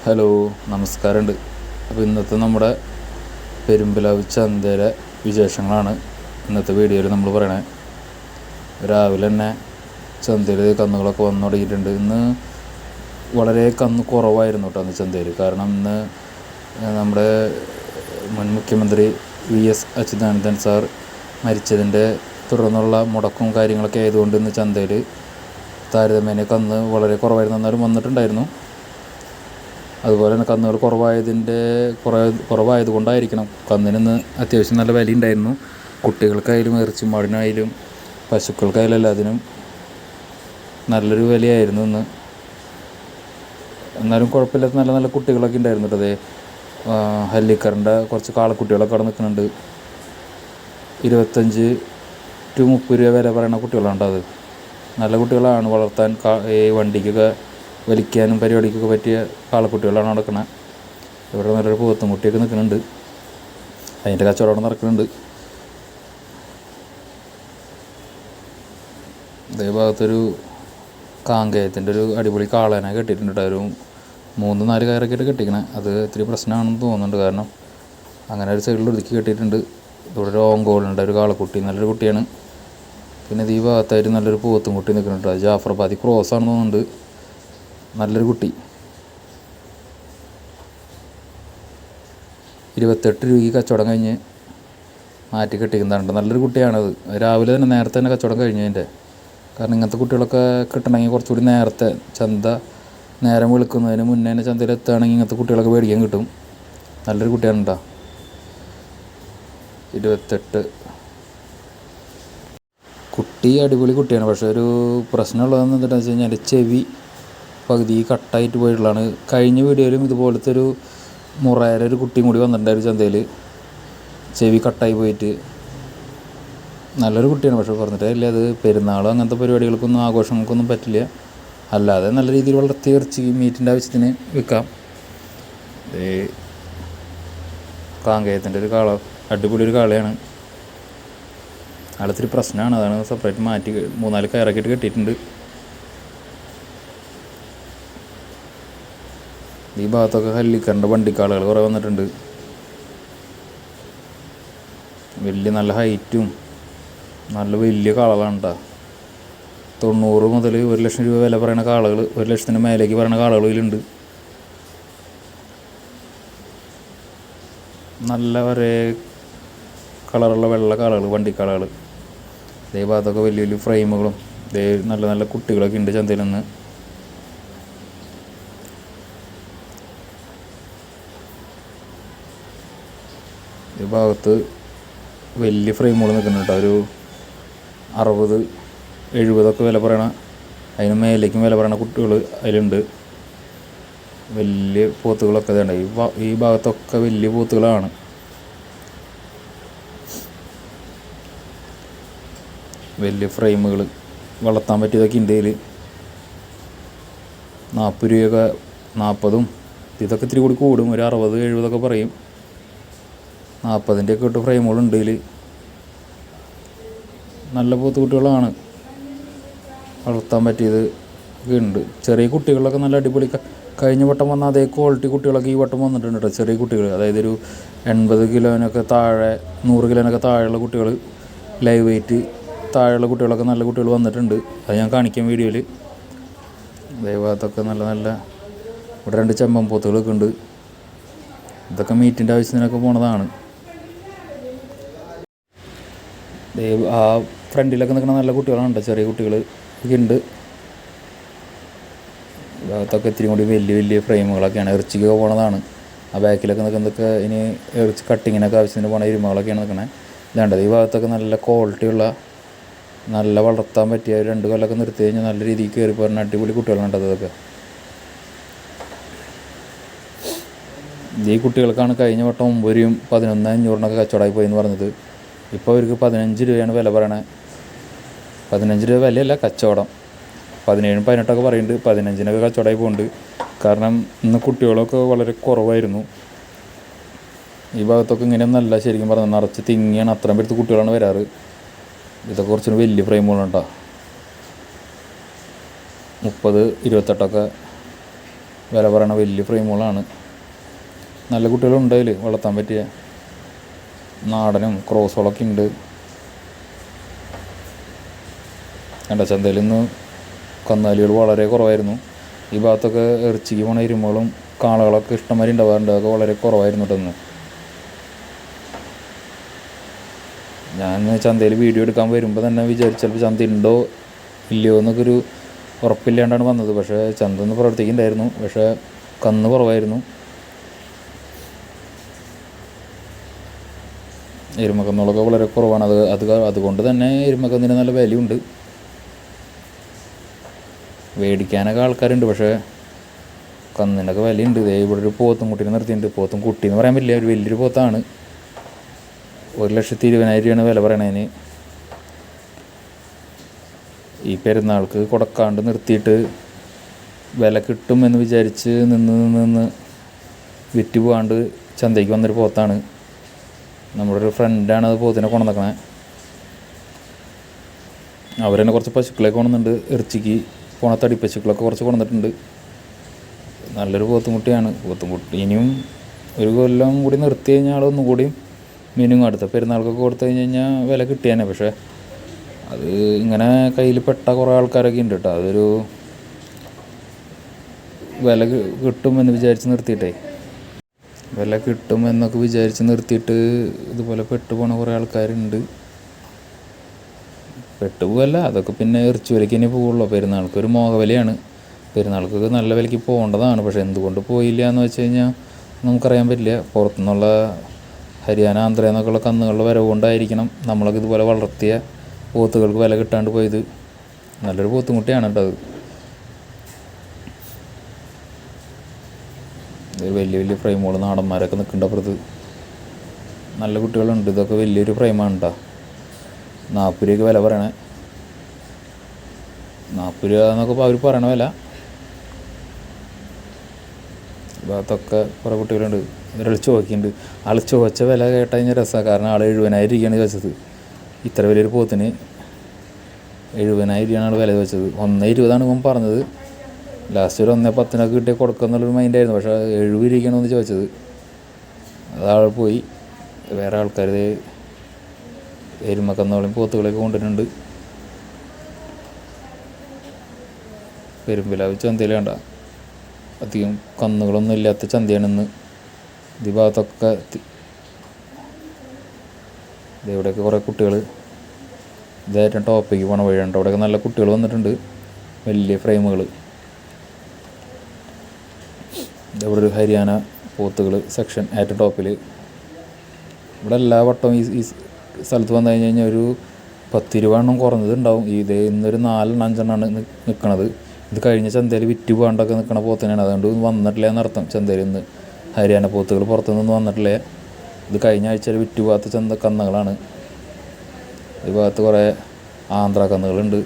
Hello, നമസ്കാരമുണ്ട്. അപ്പോൾ ഇന്നത്തെ നമ്മുടെ പെരുമ്പലാവ് ചന്തയിലെ വിശേഷങ്ങളാണ് ഇന്നത്തെ വീഡിയോയിൽ നമ്മൾ പറയണത്. രാവിലെ തന്നെ ചന്തയിൽ കന്നുകളൊക്കെ വന്നു തുടങ്ങിയിട്ടുണ്ട്. ഇന്ന് വളരെ കന്ന് കുറവായിരുന്നു കേട്ടോ അന്ന് ചന്തയിൽ. കാരണം ഇന്ന് നമ്മുടെ മുൻ മുഖ്യമന്ത്രി VS അച്യുതാനന്ദൻ സാർ മരിച്ചതിൻ്റെ തുടർന്നുള്ള മുടക്കും കാര്യങ്ങളൊക്കെ ആയതുകൊണ്ട് ഇന്ന് ചന്തയിൽ താരതമ്യേന കന്ന് വളരെ കുറവായിരുന്നു. എന്നാലും വന്നിട്ടുണ്ടായിരുന്നു. അതുപോലെ തന്നെ കന്നുകൾ കുറവായത് കൊണ്ടായിരിക്കണം കന്നിന് അത്യാവശ്യം നല്ല വില ഉണ്ടായിരുന്നു. കുട്ടികൾക്കായാലും ഇറച്ചിമാടിനായാലും പശുക്കൾക്കായാലും എല്ലാത്തിനും നല്ലൊരു വിലയായിരുന്നു ഇന്ന്. എന്നാലും കുഴപ്പമില്ലാത്ത നല്ല നല്ല കുട്ടികളൊക്കെ ഉണ്ടായിരുന്നു കേട്ടോ. അതേ ഹല്ലിക്കറിൻ്റെ കുറച്ച് കാളക്കുട്ടികളൊക്കെ അവിടെ നിൽക്കുന്നുണ്ട്. 25 to 30 രൂപ വില പറയുന്ന കുട്ടികളാണ് അത്. നല്ല കുട്ടികളാണ്. വളർത്താൻ ഈ വണ്ടിക്കൊക്കെ വലിക്കാനും പരിപാടിക്കൊക്കെ പറ്റിയ കാളക്കുട്ടികളാണ് നടക്കുന്നത്. ഇവിടെ നല്ലൊരു പോത്തും കുട്ടിയൊക്കെ നിൽക്കുന്നുണ്ട്. അതിൻ്റെ കച്ചവടം നടക്കുന്നുണ്ട്. അതേ ഭാഗത്തൊരു കാങ്കയത്തിൻ്റെ ഒരു അടിപൊളി കാളേനെ കെട്ടിയിട്ടുണ്ട്. ഒരു 3-4 കയറൊക്കെ ആയിട്ട് കെട്ടിക്കണേ. അത് ഇത്തിരി പ്രശ്നമാണെന്ന് തോന്നുന്നുണ്ട്. കാരണം അങ്ങനെ ഒരു സൈഡിൽ ഒതുക്കി കെട്ടിയിട്ടുണ്ട്. ഇവിടെ ഒരു ഓങ്കോളുണ്ട്, ഒരു കാളക്കുട്ടി, നല്ലൊരു കുട്ടിയാണ്. പിന്നെ ഈ ഭാഗത്തായിട്ട് നല്ലൊരു പോത്തും കുട്ടി നിൽക്കുന്നുണ്ട്. അത് ജാഫർബാദി ക്രോസ് ആണെന്ന് തോന്നുന്നുണ്ട്. നല്ലൊരു കുട്ടി. 28 രൂപയ്ക്ക് കച്ചവടം കഴിഞ്ഞ് മാറ്റി കെട്ടിക്കുന്നതാണ്. നല്ലൊരു കുട്ടിയാണത്. രാവിലെ തന്നെ നേരത്തെ തന്നെ കച്ചവടം കഴിഞ്ഞു അതിൻ്റെ. കാരണം ഇങ്ങനത്തെ കുട്ടികളൊക്കെ കിട്ടണമെങ്കിൽ കുറച്ചുകൂടി നേരത്തെ ചന്ത നേരം വെളുക്കുന്നതിന് മുന്നേ തന്നെ ചന്തയിൽ എത്തുകയാണെങ്കിൽ ഇങ്ങനത്തെ കുട്ടികളൊക്കെ മേടിക്കാൻ കിട്ടും. നല്ലൊരു കുട്ടിയാണ് കേട്ടോ. 28 കുട്ടി അടിപൊളി കുട്ടിയാണ്. പക്ഷേ ഒരു പ്രശ്നമുള്ളതെന്ന് എന്താണെന്ന് വെച്ച് കഴിഞ്ഞാൽ ചെവി പകുതി കട്ടായിട്ട് പോയിട്ടുള്ളതാണ്. കഴിഞ്ഞ വീഡിയോയിലും ഇതുപോലത്തെ ഒരു മുറയുടെ ഒരു കുട്ടിയും കൂടി വന്നിട്ടുണ്ടായിരുന്നു ചന്തയിൽ. ചെവി കട്ടായി പോയിട്ട് നല്ലൊരു കുട്ടിയാണ്. പക്ഷേ പറഞ്ഞിട്ടേ ഇല്ല, അത് പെരുന്നാളോ അങ്ങനത്തെ പരിപാടികൾക്കൊന്നും ആഘോഷങ്ങൾക്കൊന്നും പറ്റില്ല. അല്ലാതെ നല്ല രീതിയിൽ വളർത്തി ഇറച്ചി മീറ്റിൻ്റെ ആവശ്യത്തിന് വിൽക്കാം. കാങ്കയത്തിൻ്റെ ഒരു കാള, അടിപൊളി ഒരു കാളയാണ്. ആളത്തിരി പ്രശ്നമാണ്. അതാണ് സെപ്പറേറ്റ് മാറ്റി 3-4 കയറാക്കിയിട്ട് കെട്ടിയിട്ടുണ്ട്. ഈ ഭാഗത്തൊക്കെ ഹല്ലിക്കറിൻ്റെ വണ്ടിക്കാളുകൾ കുറേ വന്നിട്ടുണ്ട്. വലിയ നല്ല ഹൈറ്റും നല്ല വലിയ കാളകളാണ് കേട്ടോ. 90 മുതൽ 1 ലക്ഷം രൂപ വില പറയുന്ന കാളകൾ, 1 ലക്ഷത്തിന് മേലേക്ക് പറയുന്ന കാളകൾ ഇതിലുണ്ട്. നല്ല ഒരേ കളറുള്ള വെള്ള കാളകൾ, വണ്ടിക്കാളകൾ. ഇതേ ഭാഗത്തൊക്കെ വലിയ വലിയ ഫ്രെയിമുകളും നല്ല നല്ല കുട്ടികളൊക്കെ ഉണ്ട് ചന്തയിൽ നിന്ന്. ഈ ഭാഗത്ത് വലിയ ഫ്രെയിമുകൾ നിൽക്കുന്നുണ്ട്. ഒരു 60-70 വില പറയണ, അതിന് മേലേക്കും വില പറയണ കുട്ടികൾ അതിലുണ്ട്. വലിയ പോത്തുകളൊക്കെ ഇതുണ്ട്. ഈ ഭാഗത്തൊക്കെ വലിയ പോത്തുകളാണ്. വലിയ ഫ്രെയിമുകൾ വളർത്താൻ പറ്റിയതൊക്കെ ഉണ്ട് ഇതിൽ. 40 രൂപയൊക്കെ, 40ഉം ഇതൊക്കെ ഇത്തിരി കൂടി കൂടും. ഒരു 60-70 പറയും. 40ൻ്റെ ഒക്കെ ഇട്ട് ഫ്രെയിമുകളുണ്ട് ഇതിൽ. നല്ല പോത്ത് കുട്ടികളാണ്. വളർത്താൻ പറ്റിയത് ഒക്കെ ഉണ്ട്. ചെറിയ കുട്ടികളൊക്കെ നല്ല അടിപൊളി. കഴിഞ്ഞ വട്ടം വന്ന അതേ ക്വാളിറ്റി കുട്ടികളൊക്കെ ഈ വട്ടം വന്നിട്ടുണ്ട് കേട്ടോ. ചെറിയ കുട്ടികൾ, അതായത് ഒരു 80 കിലോനൊക്കെ താഴെ, 100 കിലോനൊക്കെ താഴെയുള്ള കുട്ടികൾ, ലൈവ് വെയിറ്റ് താഴെയുള്ള കുട്ടികളൊക്കെ നല്ല കുട്ടികൾ വന്നിട്ടുണ്ട്. അത് ഞാൻ കാണിക്കാം വീഡിയോയിൽ. ദൈവത്തൊക്കെ നല്ല നല്ല ഇവിടെ 2 ചെമ്പൻ പോത്തുകളൊക്കെ ഉണ്ട്. ഇതൊക്കെ മീറ്റിൻ്റെ ആവശ്യത്തിനൊക്കെ പോണതാണ്. ആ ഫ്രണ്ടിലൊക്കെ നിൽക്കുന്ന നല്ല കുട്ടികളാണ്, ചെറിയ കുട്ടികൾ ഒക്കെ ഉണ്ട്. ഭാഗത്തൊക്കെ ഇത്തിരി കൂടി വലിയ വലിയ ഫ്രെയിമുകളൊക്കെയാണ്. ഇറച്ചിക്കൊക്കെ പോണതാണ്. ആ ബാക്കിലൊക്കെ നിൽക്കുന്നതൊക്കെ ഇനി ഇറച്ചി കട്ടിങ്ങിനൊക്കെ ആവശ്യത്തിന് പോണ ഇരുമകളൊക്കെയാണ് നിൽക്കണത്. ഇതാണ്ടത്. ഈ ഭാഗത്തൊക്കെ നല്ല ക്വാളിറ്റിയുള്ള, നല്ല വളർത്താൻ പറ്റിയ 2 കൊല്ലമൊക്കെ നിർത്തി കഴിഞ്ഞാൽ നല്ല രീതിക്ക് കയറി പോരുന്ന അടിപൊളി കുട്ടികളുണ്ട്. അതൊക്കെ ഈ കുട്ടികൾക്കാണ് കഴിഞ്ഞ വട്ടം 9 രൂപയും 11,500 കച്ചവടമായി പോയി എന്ന് പറഞ്ഞത്. ഇപ്പോൾ അവർക്ക് 15 രൂപയാണ് വില പറയണത്. 15 രൂപ വിലയല്ല, കച്ചവടം. 17-18 പറയുന്നുണ്ട്. 15 കച്ചവടമായി പോകുന്നുണ്ട്. കാരണം ഇന്ന് കുട്ടികളൊക്കെ വളരെ കുറവായിരുന്നു. ഈ ഭാഗത്തൊക്കെ ഇങ്ങനെയൊന്നല്ല ശരിക്കും പറഞ്ഞാൽ. നിറച്ച് തിങ്ങിയാണ്. അത്രയും പേർക്ക് കുട്ടികളാണ് വരാറ്. ഇതൊക്കെ കുറച്ചുകൂടി വലിയ ഫ്രെയിമുകളുണ്ടോ. 30-28 വില പറയണ വലിയ ഫ്രെയിമുകളാണ്. നല്ല കുട്ടികളുണ്ട് അതിൽ, വളർത്താൻ പറ്റിയ നാടനും ക്രോസുകളൊക്കെ ഉണ്ട്. കണ്ട ചന്തയിൽ നിന്ന് കന്നാലികൾ വളരെ കുറവായിരുന്നു. ഈ ഭാഗത്തൊക്കെ ഇറച്ചിക്ക് പോണ എരുമകളും കാളകളൊക്കെ ഇഷ്ടംമാതിരി ഉണ്ടാവാറുണ്ട്. അതൊക്കെ വളരെ കുറവായിരുന്നു കേട്ടൊന്ന്. ഞാൻ ചന്തയിൽ വീഡിയോ എടുക്കാൻ വരുമ്പോൾ തന്നെ വിചാരിച്ചു ചിലപ്പോൾ ചന്ത ഉണ്ടോ ഇല്ലയോ എന്നൊക്കെ ഒരു ഉറപ്പില്ലാണ്ടാണ് വന്നത്. പക്ഷേ ചന്ത ഒന്ന് പ്രവർത്തിക്കുന്നുണ്ടായിരുന്നു, പക്ഷേ കന്ന് കുറവായിരുന്നു. എരുമക്കന്നുകളൊക്കെ വളരെ കുറവാണ്. അതുകൊണ്ട് തന്നെ എരുമക്കന്നിന് നല്ല വിലയുണ്ട്. മേടിക്കാനൊക്കെ ആൾക്കാരുണ്ട്, പക്ഷേ കന്നിനൊക്കെ വിലയുണ്ട്. ഇവിടെ ഒരു പോത്തും കുട്ടീനെ നിർത്തിയിട്ടുണ്ട്. പോത്തും കുട്ടി എന്ന് പറയാൻ പറ്റില്ല, ഒരു വലിയൊരു പോത്താണ്. 1,20,000 രൂപയാണ് വില പറയണതിന്. ഈ പെരുന്നാൾക്ക് കൊടുക്കാണ്ട് നിർത്തിയിട്ട് വില കിട്ടും എന്ന് വിചാരിച്ച് നിന്ന് വിറ്റ് പോകാണ്ട് ചന്തയ്ക്ക് വന്നൊരു പോത്താണ്. നമ്മുടെ ഒരു ഫ്രണ്ടാണ് അത് പോത്തിനെ കൊണ്ടുവന്നേക്കണേ. അവർ തന്നെ കുറച്ച് പശുക്കളെ കൊണ്ടുവന്നിട്ടുണ്ട്. ഇറച്ചിക്ക് പോണ തടി പശുക്കളൊക്കെ കുറച്ച് കൊണ്ടുവന്നിട്ടുണ്ട്. നല്ലൊരു പോത്തുംകുട്ടിയാണ്. പോത്തുംകുട്ടി ഇനിയും ഒരു കൊല്ലം കൂടി നിർത്തി കഴിഞ്ഞാൽ ഒന്നും കൂടിയും മിനിമം അടുത്ത പെരുന്നാൾക്കൊക്കെ കൊടുത്തു കഴിഞ്ഞ് കഴിഞ്ഞാൽ വില കിട്ടിയാനെ. പക്ഷേ അത് ഇങ്ങനെ കയ്യിൽ പെട്ട കുറേ ആൾക്കാരൊക്കെ ഉണ്ട് കേട്ടോ. അതൊരു വില കിട്ടുമെന്ന് വിചാരിച്ച് നിർത്തിയിട്ടേ, വില കിട്ടുമെന്നൊക്കെ വിചാരിച്ച് നിർത്തിയിട്ട് ഇതുപോലെ പെട്ടുപോണ കുറേ ആൾക്കാരുണ്ട്. പെട്ടുപോകല്ല, അതൊക്കെ പിന്നെ ഇറച്ചി വിലയ്ക്ക് തന്നെ പോകുള്ളൂ. പെരുന്നാൾക്ക് ഒരു മോഹവിലയാണ്. പെരുന്നാൾക്ക് നല്ല വിലയ്ക്ക് പോകേണ്ടതാണ്. പക്ഷേ എന്തുകൊണ്ട് പോയില്ല എന്ന് വെച്ച് കഴിഞ്ഞാൽ നമുക്കറിയാൻ പറ്റില്ല. പുറത്തുനിന്നുള്ള ഹരിയാന, ആന്ധ്രയിൽ നിന്നൊക്കെയുള്ള കന്നുകളുടെ വരവ് കൊണ്ടായിരിക്കണം നമ്മളൊക്കെ ഇതുപോലെ വളർത്തിയ പോത്തുകൾക്ക് വില കിട്ടാണ്ട് പോയത്. നല്ലൊരു പോത്തുംകുട്ടിയാണ് കേട്ടോ അത്. വലിയ വലിയ ഫ്രെയിമുകൾ നാടന്മാരൊക്കെ നിൽക്കേണ്ട അപ്പുറത്ത് നല്ല കുട്ടികളുണ്ട്. ഇതൊക്കെ വലിയൊരു ഫ്രെയിമാണ് കേട്ടോ. 40 രൂപയ്ക്ക് വില പറയണേ. 40 രൂപ എന്നൊക്കെ അവർ പറയണ വില. ഭാഗത്തൊക്കെ കുറേ കുട്ടികളുണ്ട്. ഒരാൾ ചോദിക്കുന്നുണ്ട്. ആൾ ചോദിച്ച വില കേട്ട് കഴിഞ്ഞാൽ രസമാണ്. കാരണം ആൾ 70,000 രൂപയാണ് ചോദിച്ചത്. ഇത്ര വലിയൊരു പോത്തിന് 70,000 രൂപയാണ് ആൾ വില ചോദിച്ചത്. 1,20,000 ഇവൻ പറഞ്ഞത്. ലാസ്റ്റ് ഒരു 1,10,000 കിട്ടിയ കൊടുക്കുന്നുള്ളൊരു മൈൻഡായിരുന്നു. പക്ഷേ 70 രൂപയ്ക്കാണെന്ന് ചോദിച്ചത്. അതാൾ പോയി. വേറെ ആൾക്കാർ എരുമക്കന്നുകളും പോത്തുകളൊക്കെ കൊണ്ടുവരുന്നുണ്ട്. പെരുമ്പിലാവ് ചന്തയിൽ വേണ്ട, അധികം കന്നുകളൊന്നും ഇല്ലാത്ത ചന്തയാണിന്ന്. ഈ ഭാഗത്തൊക്കെ ഇവിടെയൊക്കെ കുറേ കുട്ടികൾ, ഇതായിട്ടും ടോപ്പിക്ക് പോണ വഴിയുണ്ട്. അവിടെയൊക്കെ നല്ല കുട്ടികൾ വന്നിട്ടുണ്ട്, വലിയ ഫ്രെയിമുകൾ. ഇവിടെ ഒരു ഹരിയാന പോത്തുകൾ സെക്ഷൻ ഏറ്റവും ടോപ്പിൽ. ഇവിടെ എല്ലാ വട്ടവും ഈ സ്ഥലത്ത് വന്നു കഴിഞ്ഞ് കഴിഞ്ഞാൽ ഒരു 10 രൂപ എണ്ണം കുറഞ്ഞത് ഉണ്ടാവും. ഇന്നൊരു 4-5 നിൽക്കണത്. ഇത് കഴിഞ്ഞ ചന്തയിൽ വിറ്റ് പോകാണ്ടൊക്കെ നിൽക്കണ പോത്തനെയാണ്. അതുകൊണ്ട് വന്നിട്ടില്ല എന്നർത്ഥം. ചന്തയിൽ നിന്ന് ഹരിയാന പോത്തുകൾ പുറത്തുനിന്ന് വന്നിട്ടില്ല. ഇത് കഴിഞ്ഞ ആഴ്ചയിൽ വിറ്റ് പോകാത്ത കന്നുകളാണ്. ഈ ഭാഗത്ത് കുറേ ആന്ധ്ര കന്നുകളുണ്ട്.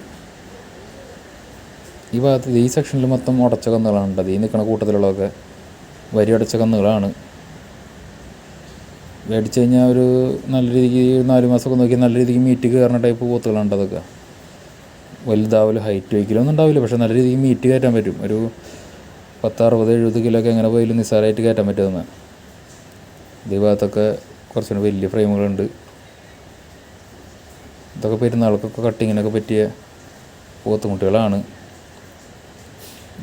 ഈ ഭാഗത്ത് ഈ സെക്ഷനിൽ മൊത്തം ഉടച്ച കന്നുകളാണ് കേട്ടത്. ഈ നിൽക്കുന്ന കൂട്ടത്തിലുള്ളതൊക്കെ വരി അടച്ച കന്നുകളാണ്. മേടിച്ച് കഴിഞ്ഞാൽ ഒരു നല്ല രീതിക്ക് 4 മാസമൊക്കെ നോക്കി നല്ല രീതിക്ക് മീറ്റ് കയറുന്ന ടൈപ്പ് പോത്തുകളുണ്ട്. അതൊക്കെ വലുതാവില്ല, ഹൈറ്റ് വയ്ക്കലൊന്നും ഉണ്ടാവില്ല. പക്ഷേ നല്ല രീതിക്ക് മീറ്റ് കയറ്റാൻ പറ്റും. ഒരു 10-60-70 കിലോ ഒക്കെ എങ്ങനെ പോയാലും നിസ്സാരമായിട്ട് കയറ്റാൻ പറ്റുമെന്ന്. ഇതേ ഭാഗത്തൊക്കെ കുറച്ചുകൂടി വലിയ ഫ്രെയിമുകളുണ്ട്. ഇതൊക്കെ പെരുന്നാൾക്കൊക്കെ കട്ടിങ്ങിനൊക്കെ പറ്റിയ പോത്തുകുട്ടികളാണ്.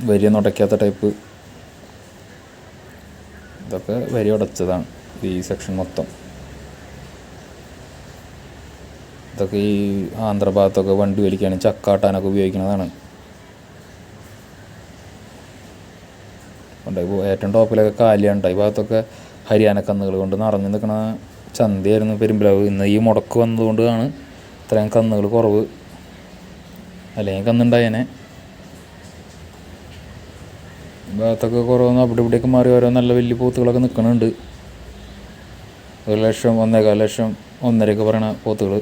വരി ഉടയ്ക്കാത്ത ടൈപ്പ്. ഇതൊക്കെ വരി ഉടച്ചതാണ് ഈ സെക്ഷൻ മൊത്തം. ഇതൊക്കെ ഈ ആന്ധ്ര ഭാഗത്തൊക്കെ വണ്ടി വലിക്കാനും ചക്കാട്ടാനൊക്കെ ഉപയോഗിക്കുന്നതാണ്. ഏറ്റവും ടോപ്പിലൊക്കെ കാലിയാണ്. ഈ ഭാഗത്തൊക്കെ ഹരിയാന കന്നുകൾ കൊണ്ട് നിറഞ്ഞു നിൽക്കുന്ന ചന്തയായിരുന്നു പെരുമ്പിലാവ്. ഇന്ന് ഈ മുടക്ക് വന്നതുകൊണ്ടാണ് ഇത്രയും കന്നുകൾ കുറവ്. അല്ലെങ്കിൽ കന്നുണ്ടായേനെ. ഈ ഭാഗത്തൊക്കെ കുറവൊന്നും അവിടെ ഇവിടെയൊക്കെ മാറി ഓരോ നല്ല വലിയ പോത്തുകളൊക്കെ നിൽക്കുന്നുണ്ട്. 1 ലക്ഷം, 1.25 ലക്ഷം, 1.5 പറയണ പോത്തുകൾ.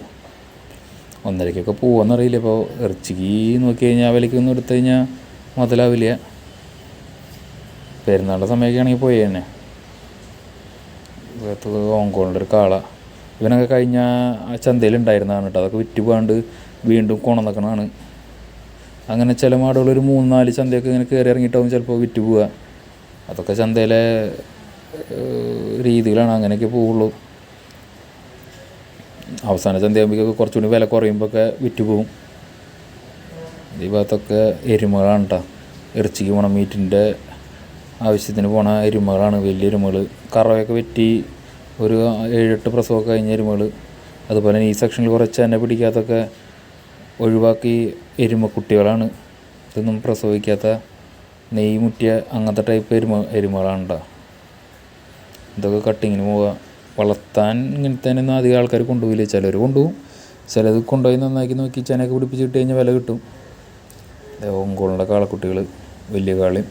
1.5 പോവാന്നറിയില്ല. ഇപ്പോൾ ഇറച്ചിക്ക് നോക്കി കഴിഞ്ഞാൽ വിലയ്ക്കൊന്നും എടുത്തു കഴിഞ്ഞാൽ മുതലാവില്ല. പെരുന്നാളുടെ സമയമൊക്കെ ആണെങ്കിൽ പോയി തന്നെ. ഹോങ്കോങ്ങിൻ്റെ ഒരു കാള, ഇവനൊക്കെ കഴിഞ്ഞ ചന്തയിൽ ഉണ്ടായിരുന്നതാണ് കേട്ടോ. അതൊക്കെ വിറ്റ് പോകാണ്ട് വീണ്ടും കൊണ്ടുവന്നേക്കണതാണ്. അങ്ങനെ ചില മാടുകൾ ഒരു 3-4 ചന്തയൊക്കെ ഇങ്ങനെ കയറി ഇറങ്ങിയിട്ടാവും ചിലപ്പോൾ വിറ്റ് പോവുക. അതൊക്കെ ചന്തയിലെ രീതികളാണ്, അങ്ങനെയൊക്കെ പോവുള്ളൂ. അവസാന ചന്തയാകുമ്പോഴേക്കൊക്കെ കുറച്ചുകൂടി വില കുറയുമ്പോഴൊക്കെ വിറ്റ് പോവും. ഈ ഭാഗത്തൊക്കെ എരുമകളാണ് കേട്ടോ, ഇറച്ചിക്ക് പോകണം, മീറ്റിൻ്റെ ആവശ്യത്തിന് പോണ എരുമകളാണ്, വലിയ എരുമകൾ. കറവയൊക്കെ വെറ്റി ഒരു 7-8 പ്രസവമൊക്കെ കഴിഞ്ഞ എരുമകൾ. അതുപോലെ തന്നെ ഈ സെക്ഷനിൽ കുറച്ച് എന്നെ പിടിക്കാത്തൊക്കെ ഒഴിവാക്കി എരുമക്കുട്ടികളാണ്. ഇതൊന്നും പ്രസവിക്കാത്ത നെയ്യ് മുറ്റിയ അങ്ങനത്തെ ടൈപ്പ് എരുമകളാണ് കേട്ടോ. ഇതൊക്കെ കട്ടിങ്ങിന് പോവുക. വളർത്താൻ ഇങ്ങനത്തെ ഒന്നും അധികം ആൾക്കാർ കൊണ്ടുപോയില്ല. ചിലർ കൊണ്ടുപോകും, ചിലത് കൊണ്ടുപോയി നന്നാക്കി നോക്കി ചെനയൊക്കെ പിടിപ്പിച്ച് കിട്ടി കഴിഞ്ഞാൽ വില കിട്ടും. ഒങ്കോളിൻ്റെ കാളക്കുട്ടികൾ, വലിയ കാളയും.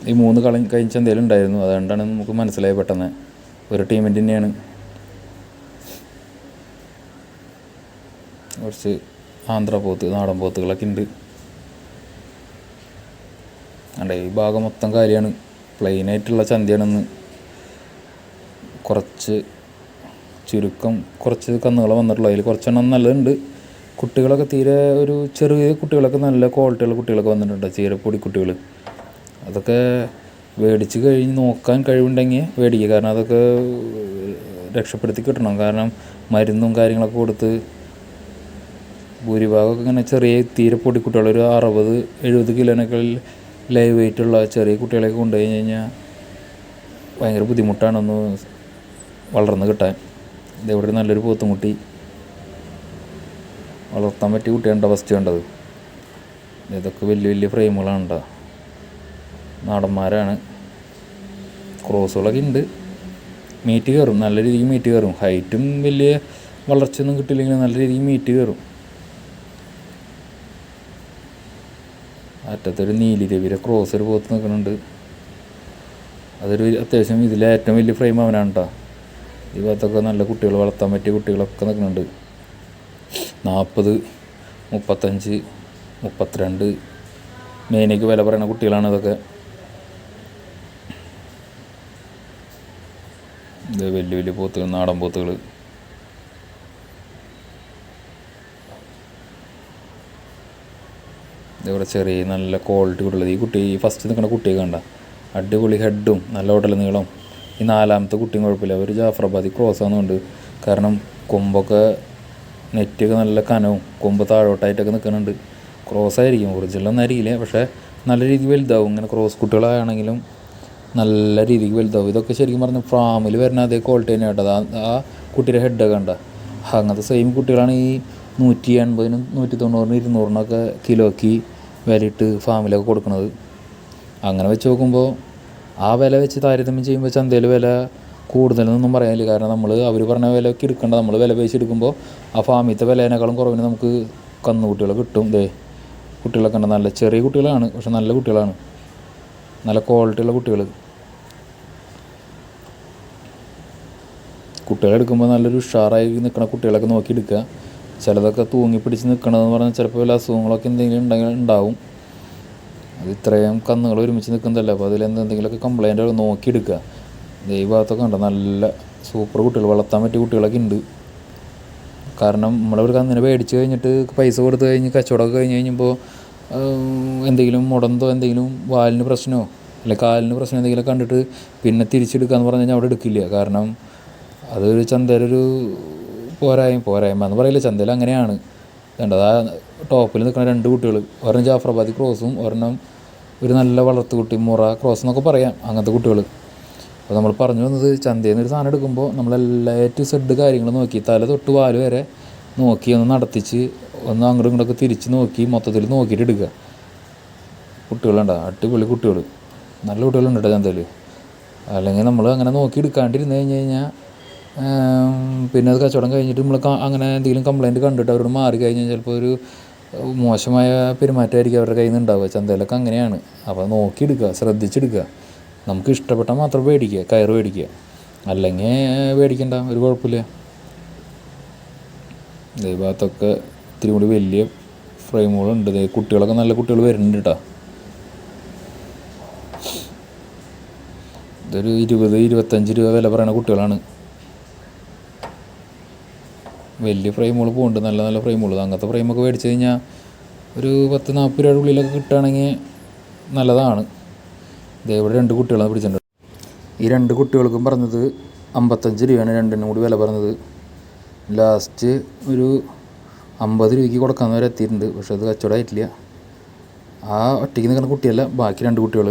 ഈ 3 കളി കഴിഞ്ഞ ചന്തയിൽ ഉണ്ടായിരുന്നു, അതുകൊണ്ടാണ് നമുക്ക് മനസ്സിലായി പെട്ടെന്ന് ഒരു ടീമിൻ്റെ തന്നെയാണ്. കുറച്ച് ആന്ധ്രാപോത്ത്, നാടൻ പോത്തുകളൊക്കെ ഉണ്ട്. അണ്ടേ ഈ ഭാഗം മൊത്തം കാര്യമാണ്, പ്ലെയിനായിട്ടുള്ള ചന്തയാണെന്ന്. കുറച്ച് കന്നുകൾ വന്നിട്ടുള്ളൂ. അതിൽ കുറച്ചെണ്ണം നല്ലതുണ്ട്. കുട്ടികളൊക്കെ തീരെ ഒരു ചെറിയ കുട്ടികളൊക്കെ നല്ല ക്വാളിറ്റിയുള്ള കുട്ടികളൊക്കെ വന്നിട്ടുണ്ട്, ചീരപ്പൊടി കുട്ടികൾ. അതൊക്കെ മേടിച്ച് കഴിഞ്ഞ് നോക്കാൻ കഴിവുണ്ടെങ്കിൽ മേടിക്കുക. കാരണം അതൊക്കെ രക്ഷപ്പെടുത്തി കിട്ടണം. കാരണം മരുന്നും കാര്യങ്ങളൊക്കെ കൊടുത്ത് ഭൂരിഭാഗമൊക്കെ ഇങ്ങനെ ചെറിയ തീരെ പൊടി കുട്ടികൾ, ഒരു 60-70 കിലോനൊക്കെ ലൈവ് വെയിറ്റുള്ള ചെറിയ കുട്ടികളെയൊക്കെ കൊണ്ടുപോയി കഴിഞ്ഞാൽ ഭയങ്കര ബുദ്ധിമുട്ടാണൊന്ന് വളർന്ന് കിട്ടാൻ. ഇതെവിടെ നല്ലൊരു പോത്തുമുട്ടി വളർത്താൻ പറ്റിയ കുട്ടിയാണ് ഫസ്റ്റ് വേണ്ടത്. ഇതൊക്കെ വലിയ വലിയ ഫ്രെയിമുകളാണ് കേട്ടോ, നാടന്മാരാണ്. ക്രോസുകളൊക്കെ ഉണ്ട്, മീറ്റ് കയറും, നല്ല രീതിക്ക് മീറ്റ് കയറും. ഹൈറ്റും വലിയ വളർച്ചയൊന്നും കിട്ടില്ലെങ്കിൽ നല്ല രീതിക്ക് മീറ്റ് കയറും. അറ്റത്തൊരു നീലിരവിര ക്രോസ് ഒരു പോത്ത് നിൽക്കുന്നുണ്ട്. അതൊരു അത്യാവശ്യം ഇതിലെ ഏറ്റവും വലിയ ഫ്രെയിം അവനാണ് കേട്ടോ. ഈ ഭാഗത്തൊക്കെ നല്ല കുട്ടികൾ, വളർത്താൻ പറ്റിയ കുട്ടികളൊക്കെ നിൽക്കുന്നുണ്ട്. 40, 35, 32 മേനയ്ക്ക് വില പറയുന്ന കുട്ടികളാണ് ഇതൊക്കെ. ഇത് വലിയ വലിയ പോത്തുകൾ, നാടൻ പോത്തുകൾ. ഇതിവിടെ ചെറിയ നല്ല ക്വാളിറ്റി കുട്ടികൾ. ഈ കുട്ടി ഫസ്റ്റ് നിൽക്കുന്ന കുട്ടിയൊക്കെ കണ്ട അടിപൊളി ഹെഡും നല്ല ഉടൽ നീളം. ഈ 4ാമത്തെ കുട്ടിയും കുഴപ്പമില്ല, ഒരു ജാഫറാബാദി ക്രോസ് ആകുന്നുണ്ട്. കാരണം കൊമ്പൊക്കെ നെറ്റൊക്കെ നല്ല കനവും, കൊമ്പ് താഴോട്ടായിട്ടൊക്കെ നിൽക്കുന്നുണ്ട്. ക്രോസ് ആയിരിക്കും, ഒറിജിനലൊന്നും ആയിരിക്കില്ല, പക്ഷേ നല്ല രീതിക്ക് വലുതാവും. ഇങ്ങനെ ക്രോസ് കുട്ടികളാണെങ്കിലും നല്ല രീതിക്ക് വലുതാവും. ഇതൊക്കെ ശരിക്കും പറഞ്ഞാൽ ഫാമിൽ വരുന്ന അതേ ക്വാളിറ്റി തന്നെ കേട്ടത്. ആ കുട്ടിയുടെ ഹെഡൊക്കെ കണ്ട അങ്ങനത്തെ സെയിം കുട്ടികളാണ് ഈ 180-നും 190-നും 200-നൊക്കെ കിലോയ്ക്ക് വിലയിട്ട് ഫാമിലൊക്കെ കൊടുക്കുന്നത്. അങ്ങനെ വെച്ച് നോക്കുമ്പോൾ ആ വില വെച്ച് താരതമ്യം ചെയ്യുമ്പോൾ ചന്തയിൽ വില കൂടുതലൊന്നും പറയാനില്ല. കാരണം അവർ പറഞ്ഞ വിലയ്ക്ക് എടുക്കേണ്ട, നമ്മൾ വില പേശിയെടുക്കുമ്പോൾ ആ ഫാമിലത്തെ വിലേനേക്കാളും കുറവിന് നമുക്ക് കന്നുകുട്ടികൾ കിട്ടും. കുട്ടികളൊക്കെ ഉണ്ട്, നല്ല ചെറിയ കുട്ടികളാണ്, പക്ഷെ നല്ല കുട്ടികളാണ്, നല്ല ക്വാളിറ്റിയുള്ള കുട്ടികളെടുക്കുമ്പോൾ നല്ലൊരു ഉഷാറായി നിൽക്കുന്ന കുട്ടികളൊക്കെ നോക്കി എടുക്കുക. ചിലതൊക്കെ തൂങ്ങി പിടിച്ച് നിൽക്കണമെന്ന് പറഞ്ഞാൽ ചിലപ്പോൾ വല്ല അസുഖങ്ങളൊക്കെ എന്തെങ്കിലും ഉണ്ടാവും. അത് ഇത്രയും കന്നുകൾ ഒരുമിച്ച് നിൽക്കുന്നതല്ല, അപ്പോൾ അതിലെന്തെങ്കിലുമൊക്കെ കംപ്ലൈൻറ്റ് നോക്കിയെടുക്കുക. ഈ ഭാഗത്തൊക്കെ ഉണ്ട് നല്ല സൂപ്പർ കുട്ടികൾ, വളർത്താൻ പറ്റിയ കുട്ടികളൊക്കെ ഉണ്ട്. കാരണം നമ്മളൊരു കന്നിനെ മേടിച്ച് കഴിഞ്ഞിട്ട് പൈസ കൊടുത്ത് കഴിഞ്ഞ് കച്ചവടമൊക്കെ കഴിഞ്ഞ് കഴിഞ്ഞപ്പോൾ എന്തെങ്കിലും മുടന്തോ എന്തെങ്കിലും വാലിന് പ്രശ്നമോ അല്ലെങ്കിൽ കാലിന് പ്രശ്നം എന്തെങ്കിലും കണ്ടിട്ട് പിന്നെ തിരിച്ചെടുക്കാമെന്ന് പറഞ്ഞു കഴിഞ്ഞാൽ അവിടെ എടുക്കില്ല. കാരണം അതൊരു ചന്തയിലൊരു പോരായ്മ എന്ന് പറയില്ല, ചന്തയിൽ അങ്ങനെയാണ്. വേണ്ടത് ആ ടോപ്പിൽ നിൽക്കുന്ന 2 കുട്ടികൾ, ഒരെണ്ണം ജാഫറാബാദി ക്രോസും ഒരെണ്ണം ഒരു നല്ല വളർത്തുകുട്ടി മുറ ക്രോസ് എന്നൊക്കെ പറയാം, അങ്ങനത്തെ കുട്ടികൾ. അപ്പോൾ നമ്മൾ പറഞ്ഞു വന്നത്, ചന്തയിൽ നിന്ന് ഒരു സാധനം എടുക്കുമ്പോൾ നമ്മളെല്ലാ ടു സെഡ് കാര്യങ്ങൾ നോക്കി, തല തൊട്ട് വാല് വരെ നോക്കി ഒന്ന് നടത്തിച്ച് ഒന്ന് അങ്ങോട്ടും ഇങ്ങോട്ടൊക്കെ തിരിച്ച് നോക്കി മൊത്തത്തിൽ നോക്കിയിട്ട് എടുക്കുക. കുട്ടികളുണ്ടോ, അടിപൊളി കുട്ടികൾ, നല്ല കുട്ടികളുണ്ട് കേട്ടോ ചന്തയിൽ. അല്ലെങ്കിൽ നമ്മൾ അങ്ങനെ നോക്കി എടുക്കാണ്ടിരുന്ന് കഴിഞ്ഞാൽ പിന്നെ അത് കച്ചവടം കഴിഞ്ഞിട്ട് നമ്മൾ അങ്ങനെ എന്തെങ്കിലും കംപ്ലയിൻറ്റ് കണ്ടിട്ട് അവരോട് മാറി കഴിഞ്ഞാൽ ചിലപ്പോൾ ഒരു മോശമായ പെരുമാറ്റമായിരിക്കും അവരുടെ കയ്യിൽ നിന്ന് ഉണ്ടാവുക. ചന്തയിലൊക്കെ അങ്ങനെയാണ്. അപ്പോൾ നോക്കിയെടുക്കുക, ശ്രദ്ധിച്ചെടുക്കുക. നമുക്ക് ഇഷ്ടപ്പെട്ടാൽ മാത്രം മേടിക്കുക, കയറ് മേടിക്കുക, അല്ലെങ്കിൽ മേടിക്കണ്ട, ഒരു കുഴപ്പമില്ല. ഈ ഭാഗത്തൊക്കെ ഇത്തിരി കൂടി വലിയ ഫ്രെയിമുകളുണ്ട്. കുട്ടികളൊക്കെ നല്ല കുട്ടികൾ വരുന്നുണ്ട് കേട്ടോ. ഇതൊരു 20-25 രൂപ വില പറയുന്ന കുട്ടികളാണ്. വലിയ ഫ്രെയിമുകൾ പോകുന്നുണ്ട്, നല്ല നല്ല ഫ്രെയിമുകൾ. അങ്ങനത്തെ ഫ്രെയിമൊക്കെ മേടിച്ച് കഴിഞ്ഞാൽ ഒരു 10-40 രൂപയുടെ ഉള്ളിലൊക്കെ കിട്ടുകയാണെങ്കിൽ നല്ലതാണ്. ഇതേവിടെ 2 കുട്ടികളാണ് പിടിച്ചിട്ടുണ്ട്. ഈ 2 കുട്ടികൾക്കും പറഞ്ഞത് 55 രൂപയാണ് രണ്ടിനും കൂടി വില പറഞ്ഞത്. ലാസ്റ്റ് ഒരു 50 രൂപയ്ക്ക് കൊടുക്കാൻ വരെ എത്തിയിട്ടുണ്ട്. പക്ഷെ അത് കച്ചവടമായിട്ടില്ല. ആ ഒറ്റയ്ക്ക് നിൽക്കുന്ന കുട്ടിയല്ല, ബാക്കി 2 കുട്ടികൾ,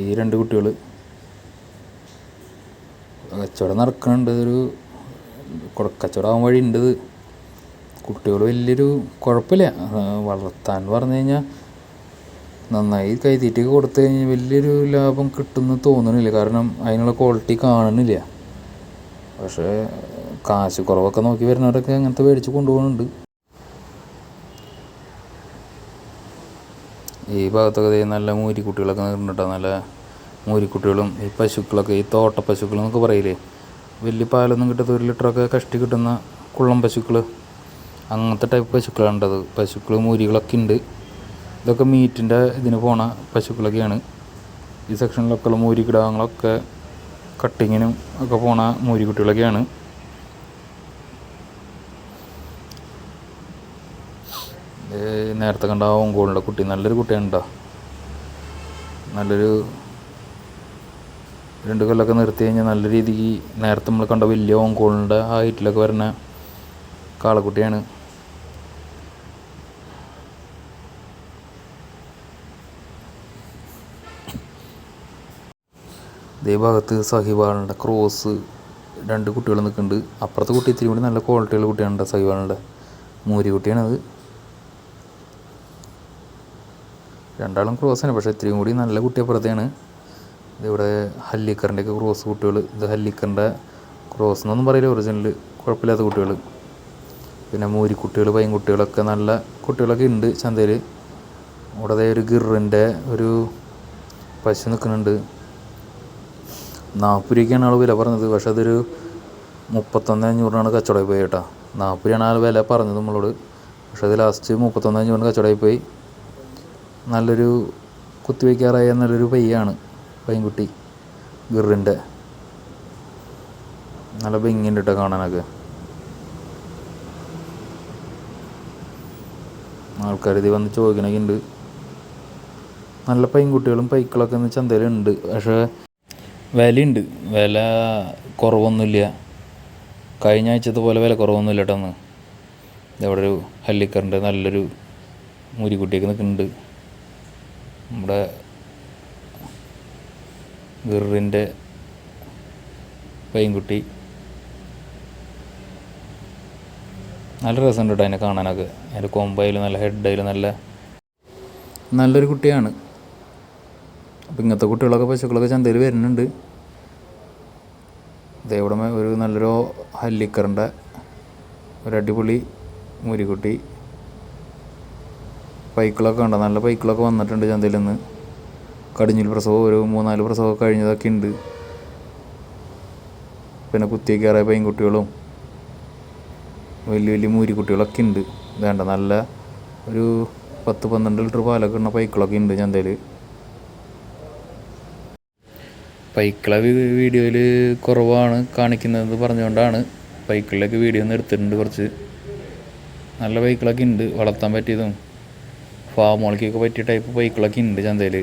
ഈ 2 കുട്ടികൾ കച്ചവടം നടക്കുന്നുണ്ട്. ഒരു കച്ചവടമാകാൻ വഴി ഉണ്ട്. കുട്ടികൾ വലിയൊരു കുഴപ്പമില്ല. വളർത്താൻ പറഞ്ഞു കഴിഞ്ഞാൽ നന്നായി കൈതീറ്റൊക്കെ കൊടുത്തു കഴിഞ്ഞാൽ വലിയൊരു ലാഭം കിട്ടുമെന്ന് തോന്നണില്ല. കാരണം അതിനുള്ള ക്വാളിറ്റി കാണുന്നില്ല. പക്ഷേ കാശ് കുറവൊക്കെ നോക്കി വരുന്നവരൊക്കെ അങ്ങനത്തെ മേടിച്ച് കൊണ്ടുപോകുന്നുണ്ട്. ഈ ഭാഗത്തൊക്കെ നല്ല മൂരിക്കുട്ടികളൊക്കെ നിന്നിട്ടോ, നല്ല മൂരിക്കുട്ടികളും ഈ പശുക്കളൊക്കെ, ഈ തോട്ട പശുക്കളെന്നൊക്കെ പറയില്ലേ, വലിയ പാലൊന്നും കിട്ടാത്ത 1 ലിറ്ററൊക്കെ കഷ്ടി കിട്ടുന്ന കുള്ളം പശുക്കൾ, അങ്ങനത്തെ ടൈപ്പ് പശുക്കളുണ്ടത്. പശുക്കൾ മൂരികളൊക്കെ ഉണ്ട്. ഇതൊക്കെ മീറ്റിൻ്റെ ഇതിന് പോണ പശുക്കളൊക്കെയാണ്. ഈ സെക്ഷനിലൊക്കെ ഉള്ള മൂരി കിടാങ്ങളൊക്കെ കട്ടിങ്ങിനും ഒക്കെ പോണ മൂരിക്കുട്ടികളൊക്കെയാണ്. നേരത്തെ കണ്ട ഓങ്കോളിൻ്റെ കുട്ടി നല്ലൊരു കുട്ടിയാണ് കേട്ടോ. നല്ലൊരു 2 കൊല്ലമൊക്കെ നിർത്തി കഴിഞ്ഞാൽ നല്ല രീതിക്ക് നേരത്തെ നമ്മൾ കണ്ട വലിയ ഓങ്കോളിൻ്റെ ഹൈറ്റിലൊക്കെ വരുന്ന കാളക്കുട്ടിയാണ്. ഇതേ ഭാഗത്ത് സഹിവാളിൻ്റെ ക്രോസ് 2 കുട്ടികൾ നിൽക്കുന്നുണ്ട്. അപ്പുറത്തെ കുട്ടി ഇത്തിരി കൂടി നല്ല ക്വാളിറ്റിയുള്ള കുട്ടിയാണ്. സഹിവാളിൻ്റെ മൂരി കുട്ടിയാണത്. രണ്ടാളും ക്രോസാണ്, പക്ഷേ ഇത്തിരിയും കൂടി നല്ല കുട്ടി അപ്പുറത്തെയാണ്. ഇതിവിടെ ഹല്ലിക്കറിൻ്റെയൊക്കെ ക്രോസ് കുട്ടികൾ. ഇത് ഹല്ലിക്കറിൻ്റെ ക്രോസ് എന്നൊന്നും പറയില്ല, ഒറിജിനൽ കുഴപ്പമില്ലാത്ത കുട്ടികൾ. പിന്നെ മൂരിക്കുട്ടികൾ, പൈൻകുട്ടികളൊക്കെ നല്ല കുട്ടികളൊക്കെ ഉണ്ട് ചന്തയിൽ. ഇവിടെ ഒരു ഗിറിൻ്റെ ഒരു പശു നിൽക്കുന്നുണ്ട്. 40 രൂപയ്ക്കാണ് ആൾ വില പറഞ്ഞത്. പക്ഷെ അതൊരു 31,500 കച്ചവടമായി പോയി കേട്ടോ. 40 രൂപയാണ് ആൾ വില പറഞ്ഞത് നമ്മളോട്. പക്ഷെ അത് ലാസ്റ്റ് 31,500 കച്ചവടമായി പോയി. നല്ലൊരു കുത്തിവയ്ക്കാറായ നല്ലൊരു പയ്യാണ് പൈൻകുട്ടി, ഗിറിൻ്റെ. നല്ല ഭംഗിയുണ്ട് കേട്ടോ കാണാനൊക്കെ. ആൾക്കാർ ഇത് വന്ന് ചോദിക്കണൊക്കെ ഉണ്ട്. നല്ല പൈൻകുട്ടികളും പൈക്കളൊക്കെ ഇന്ന് ചന്തയിലുണ്ട്. പക്ഷേ വിലയുണ്ട്. വില കുറവൊന്നുമില്ല. കഴിഞ്ഞ ആഴ്ചത്തെ പോലെ വില കുറവൊന്നുമില്ല കേട്ടോ. ഒന്ന് ഇതവിടെ ഒരു ഹല്ലിക്കറിൻ്റെ നല്ലൊരു മൂരിക്കുട്ടിയൊക്കെ നിൽക്കുന്നുണ്ട്. നമ്മുടെ ഗിറിൻ്റെ പൈൻകുട്ടി നല്ല രസമുണ്ട് കേട്ടോ അതിനെ കാണാനൊക്കെ. അതിൻ്റെ കൊമ്പായാലും നല്ല ഹെഡായാലും നല്ലൊരു കുട്ടിയാണ്. അപ്പം ഇങ്ങനത്തെ കുട്ടികളൊക്കെ പശുക്കളൊക്കെ ചന്തയിൽ വരുന്നുണ്ട്. ഇതേവിടെ ഒരു നല്ലൊരു ഹല്ലിക്കറിൻ്റെ ഒരു അടിപൊളി മൂരിക്കുട്ടി. പൈക്കളൊക്കെ ഉണ്ടോ, നല്ല പൈക്കളൊക്കെ വന്നിട്ടുണ്ട് ചന്തയിൽ നിന്ന്. കടിഞ്ഞിൽ പ്രസവം ഒരു 3-4 പ്രസവമൊക്കെ കഴിഞ്ഞതൊക്കെ ഉണ്ട്. പിന്നെ കുത്തിയേക്കാറായ പൈൻകുട്ടികളും വലിയ വലിയ മൂരിക്കുട്ടികളൊക്കെ ഉണ്ട്. വേണ്ട നല്ല ഒരു 10-12 ലിറ്റർ പാലൊക്കെ ഉള്ള പൈക്കളൊക്കെ ഉണ്ട് ചന്തയിൽ. പൈക്കളെ വീഡിയോയിൽ കുറവാണ് കാണിക്കുന്നത് പറഞ്ഞുകൊണ്ടാണ് പൈക്കളിലേക്ക് വീഡിയോ ഒന്ന് എടുത്തിട്ടുണ്ട്. കുറച്ച് നല്ല പൈക്കളൊക്കെ ഉണ്ട്, വളർത്താൻ പറ്റിയതും ഫാമുകൾക്കൊക്കെ പറ്റിയ ടൈപ്പ് പൈക്കളൊക്കെ ഉണ്ട് ചന്തയിൽ.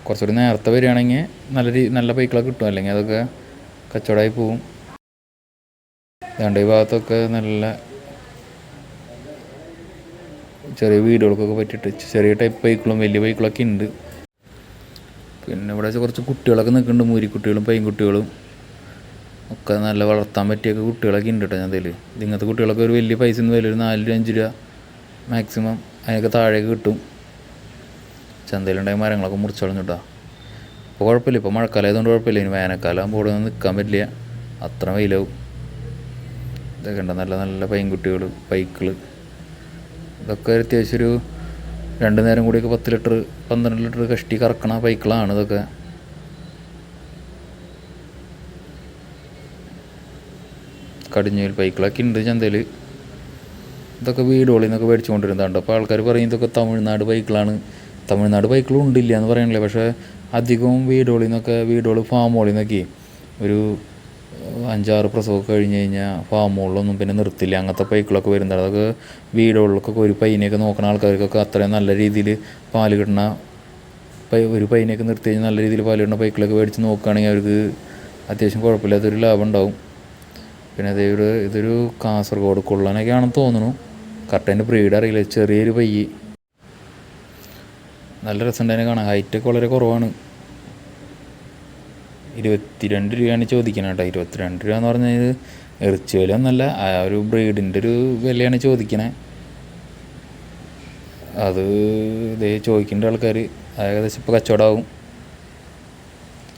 കുറച്ചുകൂടി നേരത്തെ വരികയാണെങ്കിൽ നല്ല പൈക്കളൊക്കെ കിട്ടും. അല്ലെങ്കിൽ അതൊക്കെ കച്ചവടമായി പോവും. ഈ ഭാഗത്തൊക്കെ നല്ല ചെറിയ വീടുകൾക്കൊക്കെ പറ്റിയിട്ട് ചെറിയ ടൈപ്പ് പൈക്കളും വലിയ പൈക്കളൊക്കെ ഉണ്ട്. പിന്നെ ഇവിടെ കുറച്ച് കുട്ടികളൊക്കെ നിൽക്കുന്നുണ്ട്. മൂരിക്കുട്ടികളും പൈൻകുട്ടികളും ഒക്കെ നല്ല വളർത്താൻ പറ്റിയൊക്കെ കുട്ടികളൊക്കെ ഉണ്ട് കേട്ടോ ചന്തയിൽ. ഇങ്ങനത്തെ കുട്ടികളൊക്കെ ഒരു വലിയ പൈസ ഒന്നും വില, ഒരു 4-5 രൂപ മാക്സിമം അതിനൊക്കെ താഴേക്ക് കിട്ടും. ചന്തയിലുണ്ടായ മരങ്ങളൊക്കെ മുറിച്ച് കളഞ്ഞു കേട്ടോ. ഇപ്പോൾ കുഴപ്പമില്ല, ഇപ്പോൾ മഴക്കാലം ആയതുകൊണ്ട് കുഴപ്പമില്ല. ഇനി വേനൽക്കാലം ആകുമ്പോൾ ഇവിടെ ഒന്നും നിൽക്കാൻ പറ്റില്ല, അത്ര വെയിലാവും. ഇതൊക്കെ ഉണ്ട് നല്ല നല്ല പൈൻകുട്ടികൾ, പൈക്കൾ. ഇതൊക്കെ അത്യാവശ്യം ഒരു 2 നേരം കൂടിയൊക്കെ 10 ലിറ്റർ 12 ലിറ്റർ കഷ്ടി കറക്കണ പൈക്കളാണ് ഇതൊക്കെ. കടിഞ്ഞൂൽ പൈക്കളൊക്കെ ഉണ്ട് ചന്തയിൽ. ഇതൊക്കെ വീടുകളിൽ നിന്നൊക്കെ മേടിച്ചു കൊണ്ടിരുന്നതാണ്. അപ്പോൾ ആൾക്കാർ പറയും ഇതൊക്കെ തമിഴ്നാട് പൈക്കളാണ്. തമിഴ്നാട് പൈക്കളും ഉണ്ടില്ല എന്ന് പറയണില്ല. പക്ഷേ അധികവും വീടുകളിൽ നിന്നൊക്കെ ഫാമുകളിൽ നിന്നൊക്കെ ഒരു 5-6 പ്രസവമൊക്കെ കഴിഞ്ഞ് കഴിഞ്ഞാൽ ഫാമുകളിലൊന്നും പിന്നെ നിർത്തില്ല. അങ്ങനത്തെ പൈക്കളൊക്കെ വരുന്നുണ്ട്. അതൊക്കെ വീടുകളിലൊക്കെ ഒരു പൈനെയൊക്കെ നോക്കുന്ന ആൾക്കാർക്കൊക്കെ അത്രയും നല്ല രീതിയിൽ പാല് കിട്ടുന്ന ഒരു പൈനെയൊക്കെ നിർത്തി കഴിഞ്ഞാൽ നല്ല രീതിയിൽ പാല് കിട്ടുന്ന പൈക്കളൊക്കെ മേടിച്ച് നോക്കുകയാണെങ്കിൽ അവർക്ക് അത്യാവശ്യം കുഴപ്പമില്ലാത്തൊരു ലാഭം ഉണ്ടാവും. പിന്നെ ഇതൊരു കാസർഗോഡ് കുള്ളനൊക്കെയാണെന്ന് തോന്നുന്നു. കറക്റ്റ് അതിൻ്റെ ബ്രീഡ് അറിയില്ല. ചെറിയൊരു പയ്യ് നല്ല രസമുണ്ടതിനെ കാണാൻ. ഹൈറ്റൊക്കെ വളരെ കുറവാണ്. 22 രൂപയാണ് ചോദിക്കുന്നത് കേട്ടോ. 22 രൂപ എന്ന് പറഞ്ഞാൽ ഇറച്ചി വില ഒന്നല്ല, ആ ഒരു ബ്രീഡിൻ്റെ ഒരു വിലയാണ് ചോദിക്കണേ. അത് ഇതേ ചോദിക്കേണ്ട ആൾക്കാർ ഏകദേശം ഇപ്പോൾ കച്ചവടമാവും.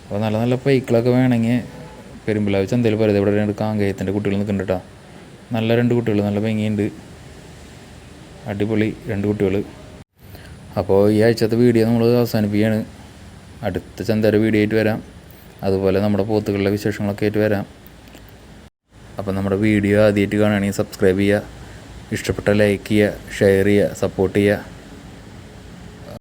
അപ്പോൾ നല്ല നല്ല പൈക്കളൊക്കെ വേണമെങ്കിൽ പെരുമ്പിലാവ് ചന്തയിൽ പറയുന്നത് ഇവിടെ 2 കാങ്കേയത്തിൻ്റെ കുട്ടികൾ നിൽക്കുന്നുണ്ട് കേട്ടോ. നല്ല 2 കുട്ടികൾ, നല്ല ഭംഗിയുണ്ട്, അടിപൊളി 2 കുട്ടികൾ. അപ്പോൾ ഈ ആഴ്ചത്തെ വീഡിയോ നമ്മൾ അവസാനിപ്പിക്കുകയാണ്. അടുത്ത ചന്തയുടെ വീഡിയോ ആയിട്ട് വരാം. അതുപോലെ നമ്മുടെ പോത്തുകളുടെ വിശേഷങ്ങളൊക്കെ ആയിട്ട് വരാം. അപ്പം നമ്മുടെ വീഡിയോ ആദ്യമായിട്ട് കാണുകയാണെങ്കിൽ സബ്സ്ക്രൈബ് ചെയ്യുക, ഇഷ്ടപ്പെട്ട ലൈക്ക് ചെയ്യുക, ഷെയർ ചെയ്യുക, സപ്പോർട്ട് ചെയ്യുക.